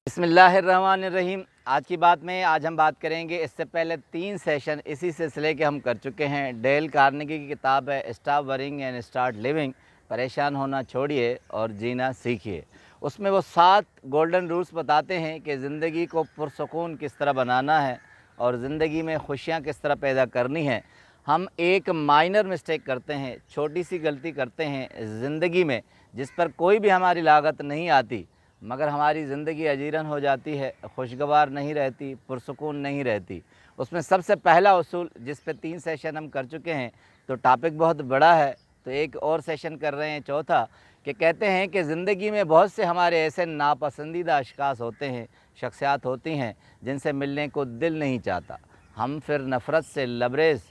बिस्मिल्लाहिर्रहमानिर्रहीम। आज की बात में हम बात करेंगे, इससे पहले 3 सेशन इसी सिलसिले के हम कर चुके हैं। डेल कार्नेगी की किताब है stop worrying and start living, परेशान होना छोड़िए और जीना सीखिए। उसमें वो 7 गोल्डन रूल्स बताते हैं कि ज़िंदगी को पुरसुकून किस तरह बनाना है और ज़िंदगी में खुशियाँ किस तरह पैदा करनी है। हम एक माइनर मिस्टेक करते हैं, छोटी सी गलती करते हैं ज़िंदगी में, जिस पर कोई भी हमारी लागत नहीं आती, मगर हमारी ज़िंदगी अजीरन हो जाती है, खुशगवार नहीं रहती, पुरसुकून नहीं रहती। उसमें सबसे पहला उसूल, जिस पे 3 सेशन हम कर चुके हैं, तो टॉपिक बहुत बड़ा है, तो एक और सेशन कर रहे हैं चौथा, कि कहते हैं कि ज़िंदगी में बहुत से हमारे ऐसे नापसंदीदा अशख़ास होते हैं, शख्सियात होती हैं जिनसे मिलने को दिल नहीं चाहता। हम फिर नफ़रत से लबरेज़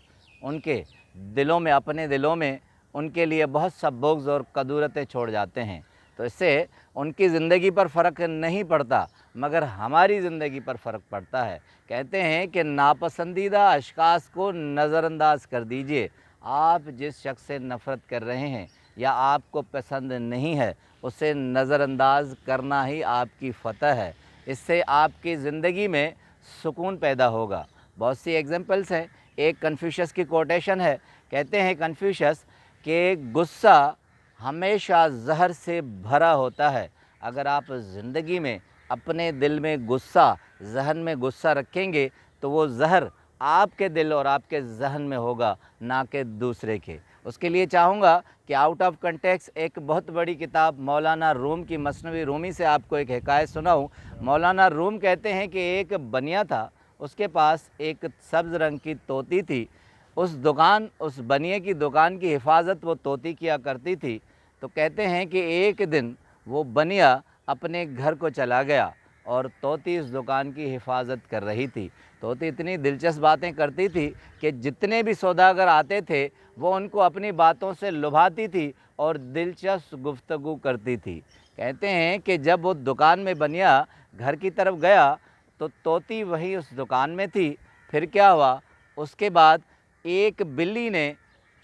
उनके दिलों में, अपने दिलों में उनके लिए बहुत सा बुग़्ज़ और कदूरतें छोड़ जाते हैं। तो इससे उनकी ज़िंदगी पर फ़र्क नहीं पड़ता, मगर हमारी ज़िंदगी पर फ़र्क पड़ता है। कहते हैं कि नापसंदीदा अशख़ास को नज़रअंदाज कर दीजिए। आप जिस शख्स से नफ़रत कर रहे हैं या आपको पसंद नहीं है, उसे नज़रअंदाज करना ही आपकी फ़तह है। इससे आपकी ज़िंदगी में सुकून पैदा होगा। बहुत सी एग्ज़ाम्पल्स हैं। एक कन्फ्यूशस की कोटेशन है। कहते हैं कन्फ्यूशस कि गुस्सा हमेशा ज़हर से भरा होता है। अगर आप ज़िंदगी में अपने दिल में गुस्सा, ज़हन में गुस्सा रखेंगे, तो वो ज़हर आपके दिल और आपके ज़हन में होगा, ना कि दूसरे के। उसके लिए चाहूँगा कि आउट ऑफ कंटेक्स्ट एक बहुत बड़ी किताब मौलाना रूम की मसनवी रूमी से आपको एक हिकायत सुनाऊँ। मौलाना रूम कहते हैं कि एक बनिया था, उसके पास एक सब्ज़ रंग की तोती थी। उस बनिए की दुकान की हिफाजत वो तोती किया करती थी। तो कहते हैं कि एक दिन वो बनिया अपने घर को चला गया और तोती इस दुकान की हिफाजत कर रही थी। तोती इतनी दिलचस्प बातें करती थी कि जितने भी सौदागर आते थे, वो उनको अपनी बातों से लुभाती थी और दिलचस्प गुफ्तगू करती थी। कहते हैं कि जब वो दुकान में बनिया घर की तरफ गया, तो तोती वहीं उस दुकान में थी। फिर क्या हुआ, उसके बाद एक बिल्ली ने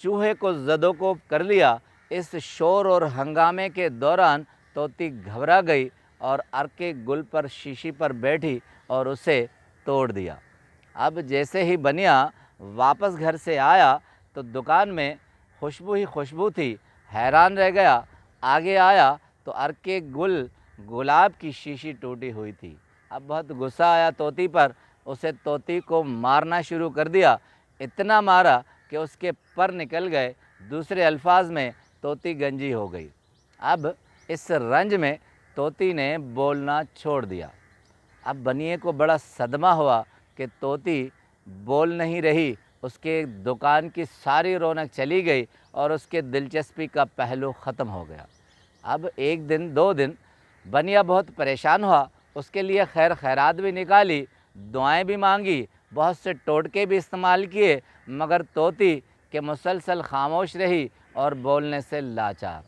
चूहे को ज़दोकोब कर लिया। इस शोर और हंगामे के दौरान तोती घबरा गई और अर्के गुल पर शीशी पर बैठी और उसे तोड़ दिया। अब जैसे ही बनिया वापस घर से आया, तो दुकान में खुशबू ही खुशबू थी। हैरान रह गया। आगे आया तो अर्के गुलाब की शीशी टूटी हुई थी। अब बहुत गुस्सा आया तोती पर। उसे तोती को मारना शुरू कर दिया। इतना मारा कि उसके पर निकल गए। दूसरे अल्फाज में तोती गंजी हो गई। अब इस रंज में तोती ने बोलना छोड़ दिया। अब बनिए को बड़ा सदमा हुआ कि तोती बोल नहीं रही। उसके दुकान की सारी रौनक चली गई और उसके दिलचस्पी का पहलू ख़त्म हो गया। अब एक दिन 2 दिन बनिया बहुत परेशान हुआ। उसके लिए खैर खैरात भी निकाली, दुआएं भी मांगी, बहुत से टोटके भी इस्तेमाल किए, मगर तोती के मुसलसल खामोश रही और बोलने से लाचार।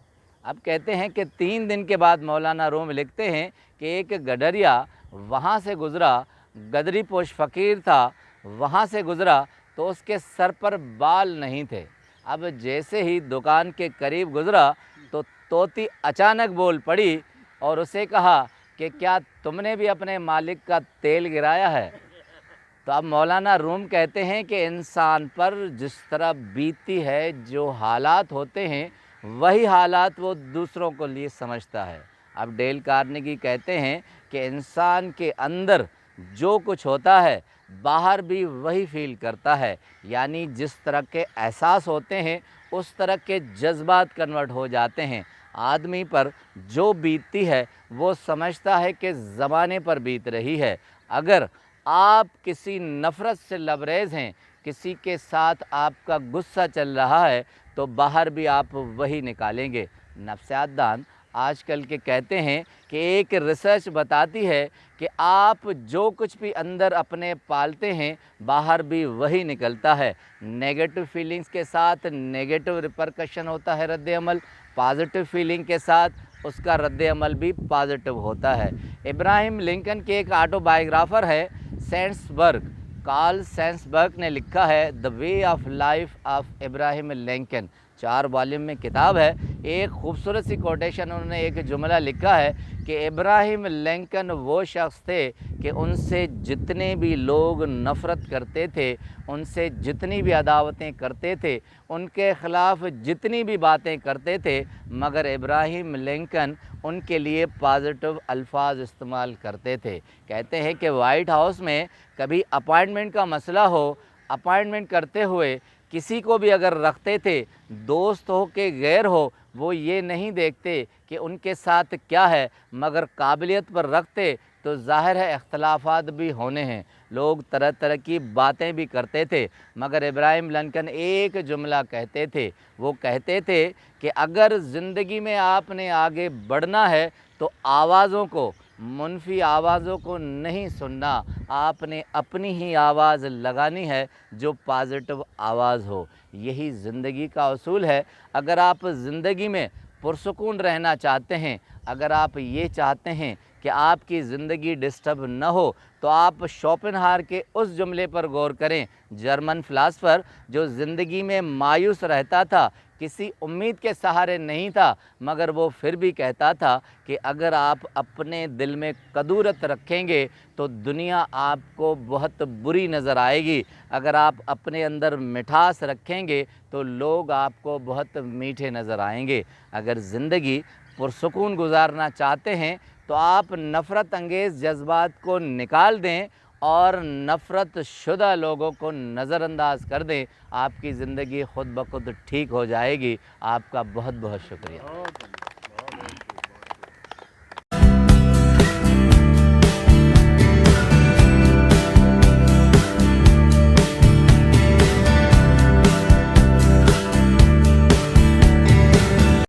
अब कहते हैं कि 3 दिन के बाद मौलाना रूम लिखते हैं कि एक गडरिया वहाँ से गुज़रा, गदरी पोश फ़कीर था, वहाँ से गुज़रा तो उसके सर पर बाल नहीं थे। अब जैसे ही दुकान के करीब गुज़रा, तो तोती अचानक बोल पड़ी और उसे कहा कि क्या तुमने भी अपने मालिक का तेल गिराया है? तो अब मौलाना रूम कहते हैं कि इंसान पर जिस तरह बीतती है, जो हालात होते हैं, वही हालात वो दूसरों को लिए समझता है। अब डेल कार्नेगी कहते हैं कि इंसान के अंदर जो कुछ होता है, बाहर भी वही फील करता है। यानी जिस तरह के एहसास होते हैं, उस तरह के जज्बात कन्वर्ट हो जाते हैं। आदमी पर जो बीतती है, वो समझता है कि ज़माने पर बीत रही है। अगर आप किसी नफ़रत से लबरेज़ हैं, किसी के साथ आपका गुस्सा चल रहा है, तो बाहर भी आप वही निकालेंगे। नफ्सियात दान आजकल के कहते हैं कि एक रिसर्च बताती है कि आप जो कुछ भी अंदर अपने पालते हैं, बाहर भी वही निकलता है। नेगेटिव फीलिंग्स के साथ नेगेटिव रिपरकशन होता है रद्द अमल, पॉजिटिव फीलिंग के साथ उसका रद्द अमल भी पॉजिटिव होता है। इब्राहिम लिंकन के एक ऑटोबायोग्राफ़र है कार्ल सेंसबर्ग ने लिखा है the way of life of Ibrahim Lincoln, 4 volume में किताब है। एक खूबसूरत सी कोटेशन उन्होंने एक जुमला लिखा है कि इब्राहिम लिंकन वो शख्स थे कि उनसे जितने भी लोग नफ़रत करते थे, उनसे जितनी भी अदावतें करते थे, उनके ख़िलाफ़ जितनी भी बातें करते थे, मगर इब्राहिम लिंकन उनके लिए पॉजिटिव अल्फाज इस्तेमाल करते थे। कहते हैं कि वाइट हाउस में कभी अपॉइंटमेंट का मसला हो, अपॉइंटमेंट करते हुए किसी को भी अगर रखते थे, दोस्त हो के गैर हो, वो ये नहीं देखते कि उनके साथ क्या है, मगर काबिलियत पर रखते तो ज़ाहिर है इख्तलाफात भी होने हैं, लोग तरह तरह की बातें भी करते थे। मगर इब्राहिम लिंकन एक जुमला कहते थे, वो कहते थे कि अगर ज़िंदगी में आपने आगे बढ़ना है तो आवाज़ों को, मुनफी आवाज़ों को नहीं सुनना, आपने अपनी ही आवाज़ लगानी है जो पॉजिटिव आवाज़ हो। यही ज़िंदगी का उसूल है। अगर आप ज़िंदगी में पुरसुकून रहना चाहते हैं, अगर आप ये चाहते हैं कि आपकी ज़िंदगी डिस्टर्ब न हो, तो आप शोपेनहावर के उस जुमले पर गौर करें, जर्मन फ़िलासफ़र जो ज़िंदगी में मायूस रहता था, किसी उम्मीद के सहारे नहीं था, मगर वो फिर भी कहता था कि अगर आप अपने दिल में कदूरत रखेंगे तो दुनिया आपको बहुत बुरी नज़र आएगी, अगर आप अपने अंदर मिठास रखेंगे तो लोग आपको बहुत मीठे नज़र आएंगे। अगर ज़िंदगी पुरसुकून गुजारना चाहते हैं तो आप नफ़रत अंगेज़ जज्बात को निकाल दें और नफ़रत शुदा लोगों को नज़रअंदाज कर दें, आपकी ज़िंदगी ख़ुद ब खुद ठीक हो जाएगी। आपका बहुत बहुत शुक्रिया।